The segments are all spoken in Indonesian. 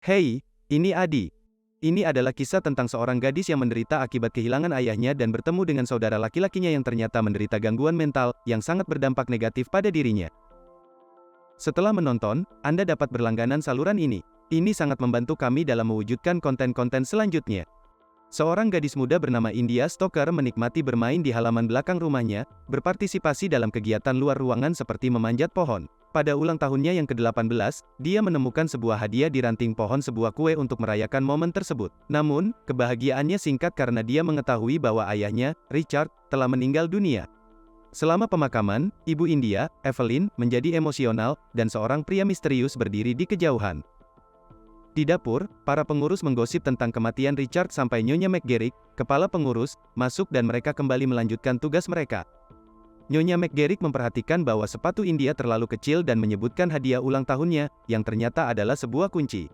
Hei, ini Adi. Ini adalah kisah tentang seorang gadis yang menderita akibat kehilangan ayahnya dan bertemu dengan saudara laki-lakinya yang ternyata menderita gangguan mental yang sangat berdampak negatif pada dirinya. Setelah menonton, Anda dapat berlangganan saluran ini. Ini sangat membantu kami dalam mewujudkan konten-konten selanjutnya. Seorang gadis muda bernama India Stoker menikmati bermain di halaman belakang rumahnya, berpartisipasi dalam kegiatan luar ruangan seperti memanjat pohon. Pada ulang tahunnya yang ke-18, dia menemukan sebuah hadiah di ranting pohon sebuah kue untuk merayakan momen tersebut. Namun, kebahagiaannya singkat karena dia mengetahui bahwa ayahnya, Richard, telah meninggal dunia. Selama pemakaman, ibu India, Evelyn, menjadi emosional, dan seorang pria misterius berdiri di kejauhan. Di dapur, para pengurus menggosip tentang kematian Richard sampai Nyonya McGarrick, kepala pengurus, masuk dan mereka kembali melanjutkan tugas mereka. Nyonya McGarrick memperhatikan bahwa sepatu India terlalu kecil dan menyebutkan hadiah ulang tahunnya, yang ternyata adalah sebuah kunci.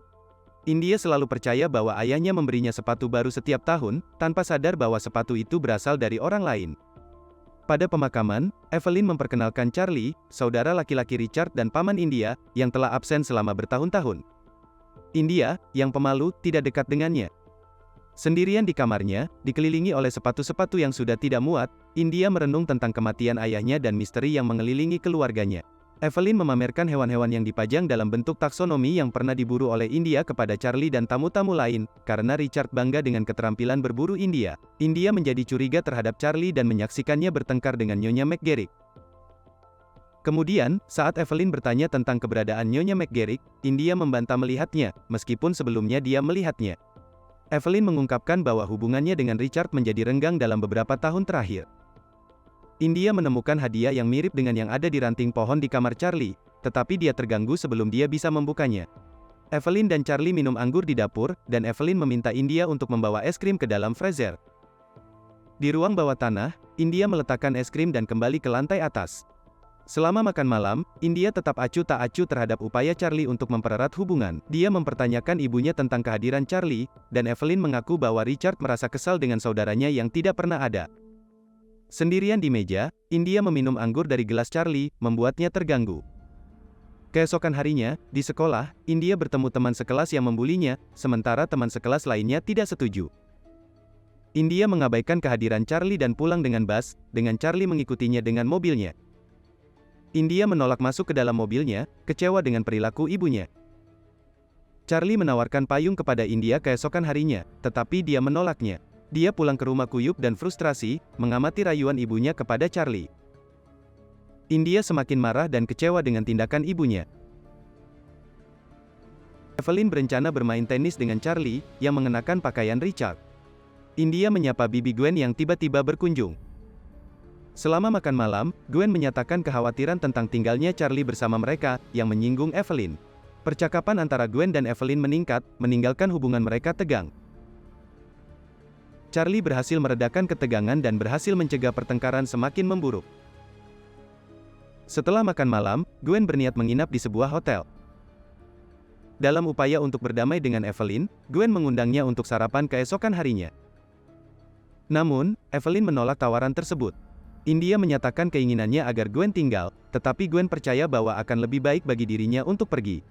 India selalu percaya bahwa ayahnya memberinya sepatu baru setiap tahun, tanpa sadar bahwa sepatu itu berasal dari orang lain. Pada pemakaman, Evelyn memperkenalkan Charlie, saudara laki-laki Richard dan paman India, yang telah absen selama bertahun-tahun. India, yang pemalu, tidak dekat dengannya. Sendirian di kamarnya, dikelilingi oleh sepatu-sepatu yang sudah tidak muat, India merenung tentang kematian ayahnya dan misteri yang mengelilingi keluarganya. Evelyn memamerkan hewan-hewan yang dipajang dalam bentuk taksonomi yang pernah diburu oleh India kepada Charlie dan tamu-tamu lain, karena Richard bangga dengan keterampilan berburu India. India menjadi curiga terhadap Charlie dan menyaksikannya bertengkar dengan Nyonya McGarrick. Kemudian, saat Evelyn bertanya tentang keberadaan Nyonya McGarrick, India membantah melihatnya, meskipun sebelumnya dia melihatnya. Evelyn mengungkapkan bahwa hubungannya dengan Richard menjadi renggang dalam beberapa tahun terakhir. India menemukan hadiah yang mirip dengan yang ada di ranting pohon di kamar Charlie, tetapi dia terganggu sebelum dia bisa membukanya. Evelyn dan Charlie minum anggur di dapur, dan Evelyn meminta India untuk membawa es krim ke dalam freezer. Di ruang bawah tanah, India meletakkan es krim dan kembali ke lantai atas. Selama makan malam, India tetap acuh tak acuh terhadap upaya Charlie untuk mempererat hubungan. Dia mempertanyakan ibunya tentang kehadiran Charlie, dan Evelyn mengaku bahwa Richard merasa kesal dengan saudaranya yang tidak pernah ada. Sendirian di meja, India meminum anggur dari gelas Charlie, membuatnya terganggu. Keesokan harinya, di sekolah, India bertemu teman sekelas yang membulinya, sementara teman sekelas lainnya tidak setuju. India mengabaikan kehadiran Charlie dan pulang dengan bus, dengan Charlie mengikutinya dengan mobilnya. India menolak masuk ke dalam mobilnya, kecewa dengan perilaku ibunya. Charlie menawarkan payung kepada India keesokan harinya, tetapi dia menolaknya. Dia pulang ke rumah kuyup dan frustrasi, mengamati rayuan ibunya kepada Charlie. India semakin marah dan kecewa dengan tindakan ibunya. Evelyn berencana bermain tenis dengan Charlie, yang mengenakan pakaian Richard. India menyapa bibi Gwen yang tiba-tiba berkunjung. Selama makan malam, Gwen menyatakan kekhawatiran tentang tinggalnya Charlie bersama mereka, yang menyinggung Evelyn. Percakapan antara Gwen dan Evelyn meningkat, meninggalkan hubungan mereka tegang. Charlie berhasil meredakan ketegangan dan berhasil mencegah pertengkaran semakin memburuk. Setelah makan malam, Gwen berniat menginap di sebuah hotel. Dalam upaya untuk berdamai dengan Evelyn, Gwen mengundangnya untuk sarapan keesokan harinya. Namun, Evelyn menolak tawaran tersebut. India menyatakan keinginannya agar Gwen tinggal, tetapi Gwen percaya bahwa akan lebih baik bagi dirinya untuk pergi.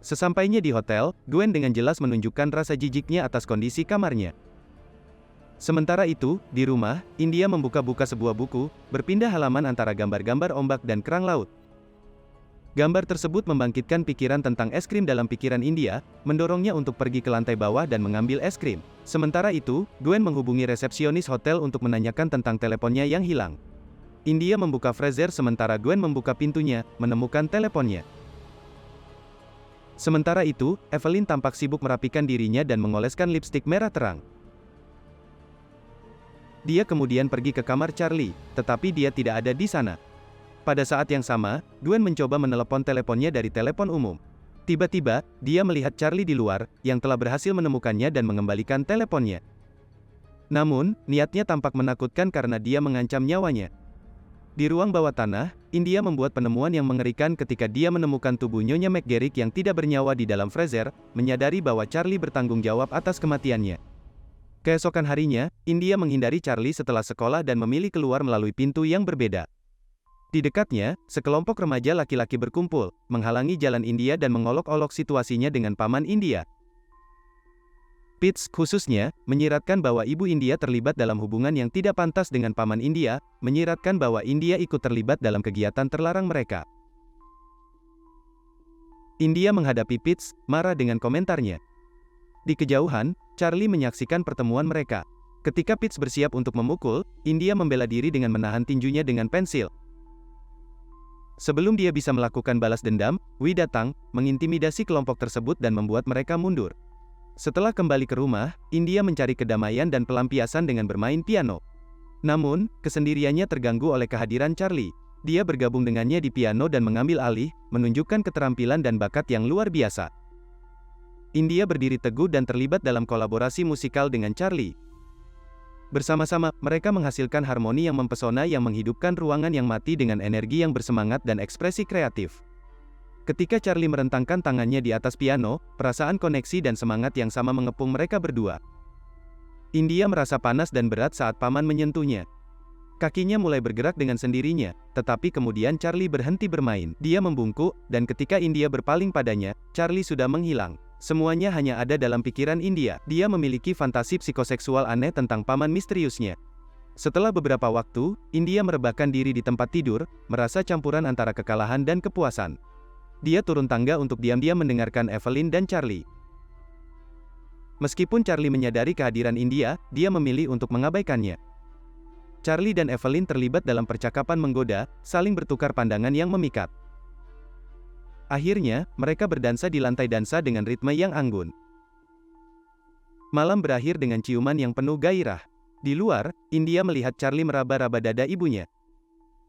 Sesampainya di hotel, Gwen dengan jelas menunjukkan rasa jijiknya atas kondisi kamarnya. Sementara itu, di rumah, India membuka-buka sebuah buku, berpindah halaman antara gambar-gambar ombak dan kerang laut. Gambar tersebut membangkitkan pikiran tentang es krim dalam pikiran India, mendorongnya untuk pergi ke lantai bawah dan mengambil es krim. Sementara itu, Gwen menghubungi resepsionis hotel untuk menanyakan tentang teleponnya yang hilang. India membuka freezer sementara Gwen membuka pintunya, menemukan teleponnya. Sementara itu, Evelyn tampak sibuk merapikan dirinya dan mengoleskan lipstik merah terang. Dia kemudian pergi ke kamar Charlie, tetapi dia tidak ada di sana. Pada saat yang sama, Gwen mencoba menelepon teleponnya dari telepon umum. Tiba-tiba, dia melihat Charlie di luar, yang telah berhasil menemukannya dan mengembalikan teleponnya. Namun, niatnya tampak menakutkan karena dia mengancam nyawanya. Di ruang bawah tanah, India membuat penemuan yang mengerikan ketika dia menemukan tubuh Nyonya McGarrick yang tidak bernyawa di dalam freezer, menyadari bahwa Charlie bertanggung jawab atas kematiannya. Keesokan harinya, India menghindari Charlie setelah sekolah dan memilih keluar melalui pintu yang berbeda. Di dekatnya, sekelompok remaja laki-laki berkumpul, menghalangi jalan India dan mengolok-olok situasinya dengan paman India. Pitts, khususnya, menyiratkan bahwa ibu India terlibat dalam hubungan yang tidak pantas dengan paman India, menyiratkan bahwa India ikut terlibat dalam kegiatan terlarang mereka. India menghadapi Pitts, marah dengan komentarnya. Di kejauhan, Charlie menyaksikan pertemuan mereka. Ketika Pitts bersiap untuk memukul, India membela diri dengan menahan tinjunya dengan pensil. Sebelum dia bisa melakukan balas dendam, Wee datang, mengintimidasi kelompok tersebut dan membuat mereka mundur. Setelah kembali ke rumah, India mencari kedamaian dan pelampiasan dengan bermain piano. Namun, kesendiriannya terganggu oleh kehadiran Charlie. Dia bergabung dengannya di piano dan mengambil alih, menunjukkan keterampilan dan bakat yang luar biasa. India berdiri teguh dan terlibat dalam kolaborasi musikal dengan Charlie. Bersama-sama, mereka menghasilkan harmoni yang mempesona yang menghidupkan ruangan yang mati dengan energi yang bersemangat dan ekspresi kreatif. Ketika Charlie merentangkan tangannya di atas piano, perasaan koneksi dan semangat yang sama mengepung mereka berdua. India merasa panas dan berat saat paman menyentuhnya. Kakinya mulai bergerak dengan sendirinya, tetapi kemudian Charlie berhenti bermain. Dia membungkuk, dan ketika India berpaling padanya, Charlie sudah menghilang. Semuanya hanya ada dalam pikiran India. Dia memiliki fantasi psikoseksual aneh tentang paman misteriusnya. Setelah beberapa waktu, India merebahkan diri di tempat tidur, merasa campuran antara kekalahan dan kepuasan. Dia turun tangga untuk diam-diam mendengarkan Evelyn dan Charlie. Meskipun Charlie menyadari kehadiran India, dia memilih untuk mengabaikannya. Charlie dan Evelyn terlibat dalam percakapan menggoda, saling bertukar pandangan yang memikat. Akhirnya, mereka berdansa di lantai dansa dengan ritme yang anggun. Malam berakhir dengan ciuman yang penuh gairah. Di luar, India melihat Charlie meraba-raba dada ibunya.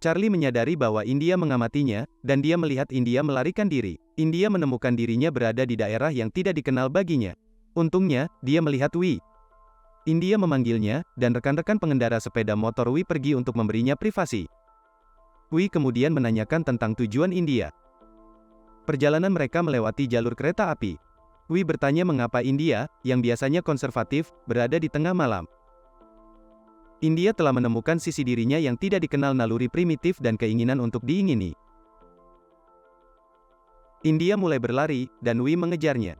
Charlie menyadari bahwa India mengamatinya, dan dia melihat India melarikan diri. India menemukan dirinya berada di daerah yang tidak dikenal baginya. Untungnya, dia melihat Wee. India memanggilnya, dan rekan-rekan pengendara sepeda motor Wee pergi untuk memberinya privasi. Wee kemudian menanyakan tentang tujuan India. Perjalanan mereka melewati jalur kereta api. Wee bertanya mengapa India, yang biasanya konservatif, berada di tengah malam. India telah menemukan sisi dirinya yang tidak dikenal naluri primitif dan keinginan untuk diingini. India mulai berlari, dan Wee mengejarnya.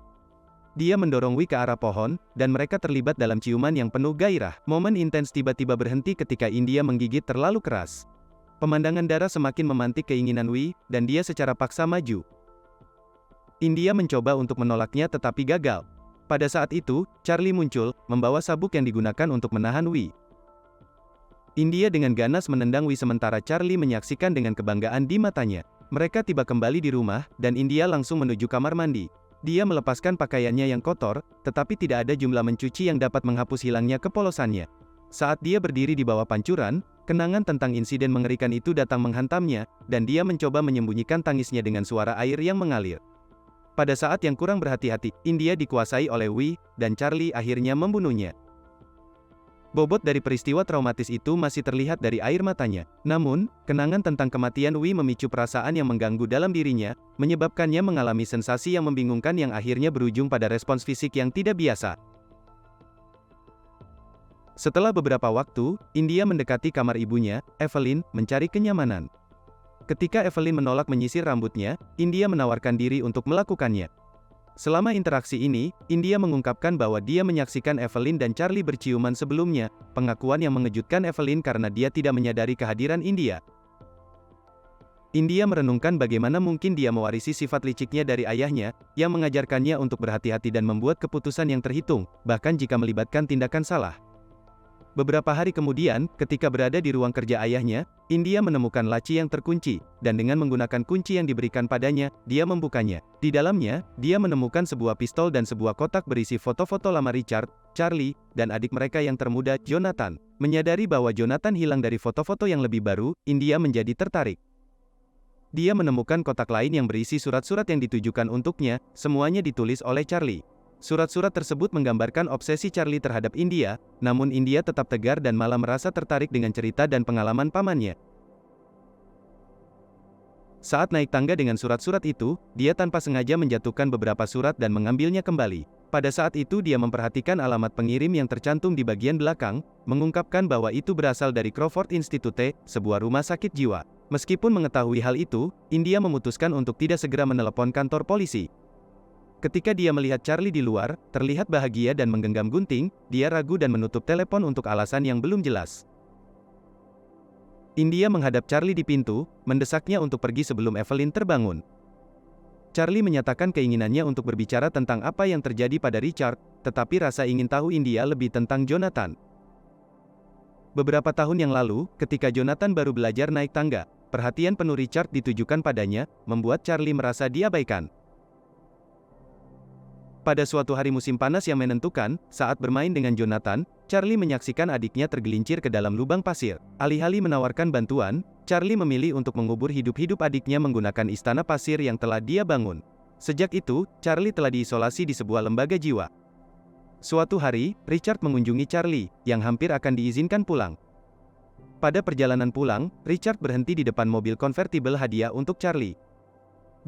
Dia mendorong Wee ke arah pohon, dan mereka terlibat dalam ciuman yang penuh gairah. Momen intens tiba-tiba berhenti ketika India menggigit terlalu keras. Pemandangan darah semakin memantik keinginan Wee, dan dia secara paksa maju. India mencoba untuk menolaknya tetapi gagal. Pada saat itu, Charlie muncul, membawa sabuk yang digunakan untuk menahan Wee. India dengan ganas menendang Wee sementara Charlie menyaksikan dengan kebanggaan di matanya. Mereka tiba kembali di rumah, dan India langsung menuju kamar mandi. Dia melepaskan pakaiannya yang kotor, tetapi tidak ada jumlah mencuci yang dapat menghapus hilangnya kepolosannya. Saat dia berdiri di bawah pancuran, kenangan tentang insiden mengerikan itu datang menghantamnya, dan dia mencoba menyembunyikan tangisnya dengan suara air yang mengalir. Pada saat yang kurang berhati-hati, India dikuasai oleh Wee, dan Charlie akhirnya membunuhnya. Bobot dari peristiwa traumatis itu masih terlihat dari air matanya. Namun, kenangan tentang kematian Wee memicu perasaan yang mengganggu dalam dirinya, menyebabkannya mengalami sensasi yang membingungkan yang akhirnya berujung pada respons fisik yang tidak biasa. Setelah beberapa waktu, India mendekati kamar ibunya, Evelyn, mencari kenyamanan. Ketika Evelyn menolak menyisir rambutnya, India menawarkan diri untuk melakukannya. Selama interaksi ini, India mengungkapkan bahwa dia menyaksikan Evelyn dan Charlie berciuman sebelumnya, pengakuan yang mengejutkan Evelyn karena dia tidak menyadari kehadiran India. India merenungkan bagaimana mungkin dia mewarisi sifat liciknya dari ayahnya, yang mengajarkannya untuk berhati-hati dan membuat keputusan yang terhitung, bahkan jika melibatkan tindakan salah. Beberapa hari kemudian, ketika berada di ruang kerja ayahnya, India menemukan laci yang terkunci, dan dengan menggunakan kunci yang diberikan padanya, dia membukanya. Di dalamnya, dia menemukan sebuah pistol dan sebuah kotak berisi foto-foto lama Richard, Charlie, dan adik mereka yang termuda, Jonathan. Menyadari bahwa Jonathan hilang dari foto-foto yang lebih baru, India menjadi tertarik. Dia menemukan kotak lain yang berisi surat-surat yang ditujukan untuknya, semuanya ditulis oleh Charlie. Surat-surat tersebut menggambarkan obsesi Charlie terhadap India, namun India tetap tegar dan malah merasa tertarik dengan cerita dan pengalaman pamannya. Saat naik tangga dengan surat-surat itu, dia tanpa sengaja menjatuhkan beberapa surat dan mengambilnya kembali. Pada saat itu dia memperhatikan alamat pengirim yang tercantum di bagian belakang, mengungkapkan bahwa itu berasal dari Crawford Institute, sebuah rumah sakit jiwa. Meskipun mengetahui hal itu, India memutuskan untuk tidak segera menelepon kantor polisi. Ketika dia melihat Charlie di luar, terlihat bahagia dan menggenggam gunting, dia ragu dan menutup telepon untuk alasan yang belum jelas. India menghadap Charlie di pintu, mendesaknya untuk pergi sebelum Evelyn terbangun. Charlie menyatakan keinginannya untuk berbicara tentang apa yang terjadi pada Richard, tetapi rasa ingin tahu India lebih tentang Jonathan. Beberapa tahun yang lalu, ketika Jonathan baru belajar naik tangga, perhatian penuh Richard ditujukan padanya, membuat Charlie merasa diabaikan. Pada suatu hari musim panas yang menentukan, saat bermain dengan Jonathan, Charlie menyaksikan adiknya tergelincir ke dalam lubang pasir. Alih-alih menawarkan bantuan, Charlie memilih untuk mengubur hidup-hidup adiknya menggunakan istana pasir yang telah dia bangun. Sejak itu, Charlie telah diisolasi di sebuah lembaga jiwa. Suatu hari, Richard mengunjungi Charlie, yang hampir akan diizinkan pulang. Pada perjalanan pulang, Richard berhenti di depan mobil konvertibel hadiah untuk Charlie.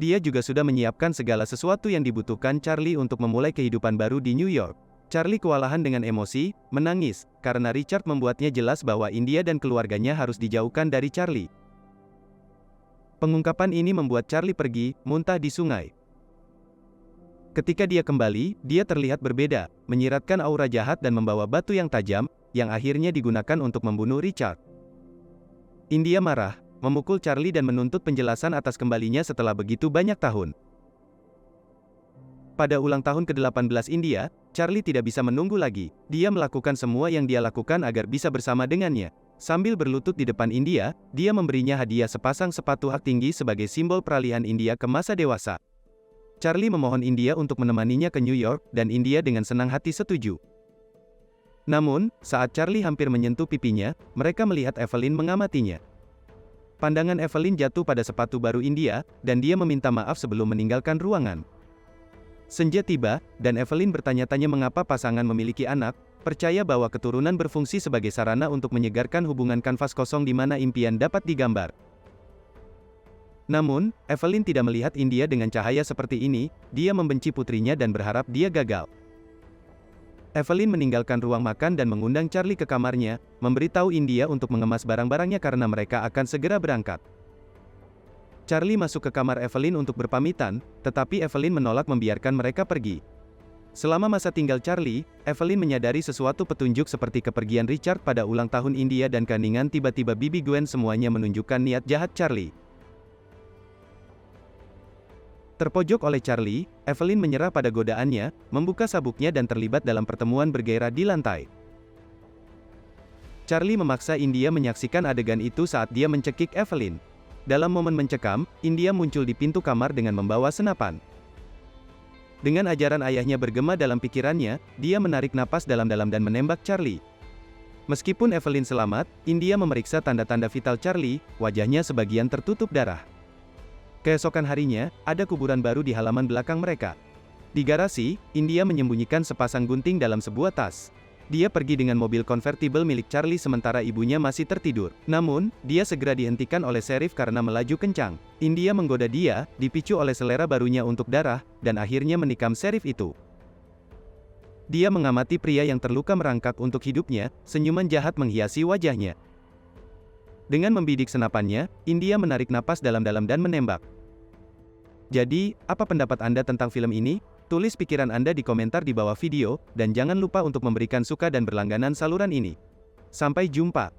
Dia juga sudah menyiapkan segala sesuatu yang dibutuhkan Charlie untuk memulai kehidupan baru di New York. Charlie kewalahan dengan emosi, menangis, karena Richard membuatnya jelas bahwa India dan keluarganya harus dijauhkan dari Charlie. Pengungkapan ini membuat Charlie pergi, muntah di sungai. Ketika dia kembali, dia terlihat berbeda, menyiratkan aura jahat dan membawa batu yang tajam, yang akhirnya digunakan untuk membunuh Richard. India marah, memukul Charlie dan menuntut penjelasan atas kembalinya setelah begitu banyak tahun. Pada ulang tahun ke-18 India, Charlie tidak bisa menunggu lagi. Dia melakukan semua yang dia lakukan agar bisa bersama dengannya. Sambil berlutut di depan India, dia memberinya hadiah sepasang sepatu hak tinggi sebagai simbol peralihan India ke masa dewasa. Charlie memohon India untuk menemaninya ke New York, dan India dengan senang hati setuju. Namun, saat Charlie hampir menyentuh pipinya, mereka melihat Evelyn mengamatinya. Pandangan Evelyn jatuh pada sepatu baru India, dan dia meminta maaf sebelum meninggalkan ruangan. Senja tiba, dan Evelyn bertanya-tanya mengapa pasangan memiliki anak, percaya bahwa keturunan berfungsi sebagai sarana untuk menyegarkan hubungan kanvas kosong di mana impian dapat digambar. Namun, Evelyn tidak melihat India dengan cahaya seperti ini, dia membenci putrinya dan berharap dia gagal. Evelyn meninggalkan ruang makan dan mengundang Charlie ke kamarnya, memberitahu India untuk mengemas barang-barangnya karena mereka akan segera berangkat. Charlie masuk ke kamar Evelyn untuk berpamitan, tetapi Evelyn menolak membiarkan mereka pergi. Selama masa tinggal Charlie, Evelyn menyadari sesuatu petunjuk seperti kepergian Richard pada ulang tahun India dan keheningan tiba-tiba Bibi Gwen semuanya menunjukkan niat jahat Charlie. Terpojok oleh Charlie, Evelyn menyerah pada godaannya, membuka sabuknya dan terlibat dalam pertemuan bergairah di lantai. Charlie memaksa India menyaksikan adegan itu saat dia mencekik Evelyn. Dalam momen mencekam, India muncul di pintu kamar dengan membawa senapan. Dengan ajaran ayahnya bergema dalam pikirannya, dia menarik napas dalam-dalam dan menembak Charlie. Meskipun Evelyn selamat, India memeriksa tanda-tanda vital Charlie, wajahnya sebagian tertutup darah. Keesokan harinya, ada kuburan baru di halaman belakang mereka. Di garasi, India menyembunyikan sepasang gunting dalam sebuah tas. Dia pergi dengan mobil konvertibel milik Charlie sementara ibunya masih tertidur. Namun, dia segera dihentikan oleh serif karena melaju kencang. India menggoda dia, dipicu oleh selera barunya untuk darah, dan akhirnya menikam serif itu. Dia mengamati pria yang terluka merangkak untuk hidupnya, senyuman jahat menghiasi wajahnya. Dengan membidik senapannya, India menarik napas dalam-dalam dan menembak. Jadi, apa pendapat Anda tentang film ini? Tulis pikiran Anda di komentar di bawah video, dan jangan lupa untuk memberikan suka dan berlangganan saluran ini. Sampai jumpa.